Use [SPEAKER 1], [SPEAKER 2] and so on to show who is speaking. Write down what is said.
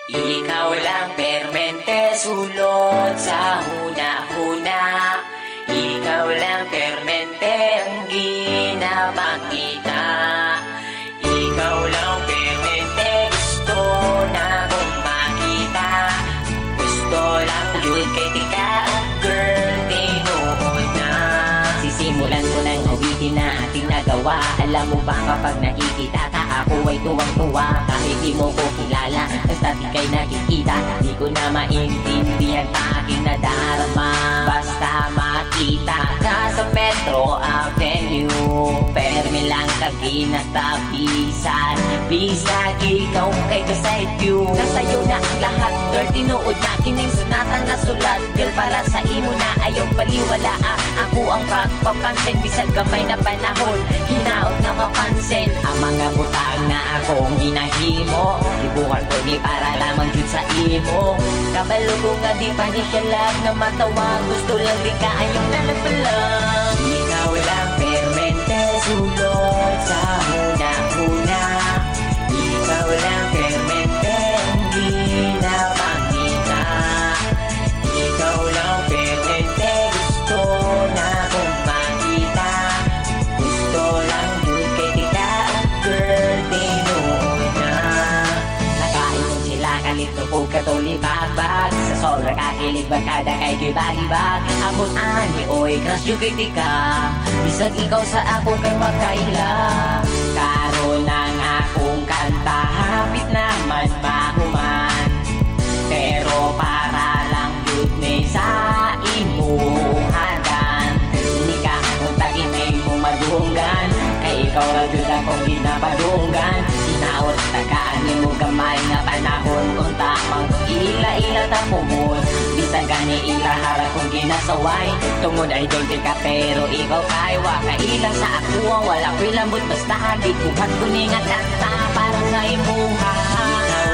[SPEAKER 1] Ikaw lang permente sulod sa huna-huna. Ikaw lang permente ang ginapakita. Ikaw lang permente gusto na kong makita. Gusto lang yun kay tika girl, tinuod na. Sisimulan ko ng awitin na ating nagawa. Alam mo ba kapag nakikita ka ako ay tuwang-tuwa. Kahit di mo ko kilala, basta di kay nakikita. Di ko na maintindihan pa aking nadarama. Basta makita ka sa Metro Avenue, permi lang kaginatapisan. Bisag ikaw kay kasay view. Nasayo na ang lahat, girl, tinuod na kining sunatan na sulat. Girl, para sa imo na ayaw paliwala. Ako ang pagpapansin, bisag kamay na panahon, hinaot na mapansin ang mga butang na akong ginahimo. Ibukan ko ni para lamang yun sa imo. Kabalo ko nga di pa di siya lag na matawa. Gusto lang di ka ayong nalagpalang. Ikaw lang permente sulod sa huna-huna. Ikaw lang permente ang ginapakita. Ikaw lang permente gusto na kong makita. Gusto lang yun kay tika girl, tinuod na. Nakain sila kalito po katulibag-bag. Sa sobra kakilig bagkada kay gibag-ibag. Amon ani oy crush yung kay tika. Bisag ikaw sa ako kay makaila. Karon ang akong kanta hapit naman mahuman. Pero para lang yun ni sa imuhadan. Hindi ka kung tag-imay mo madunggan. Kay ikaw lang yun akong ginapadunggan. Sinaot tagaan mo gamay na panahon. Kung tamang ila-ila tapumon. Bisag gani ila harap kong ginasaway. Tungod ay dolce ka pero ikaw kay wakailang sa ako. Wala ko'y lambot basta di buhat ko ni nga kanta para sa imuha. Ikaw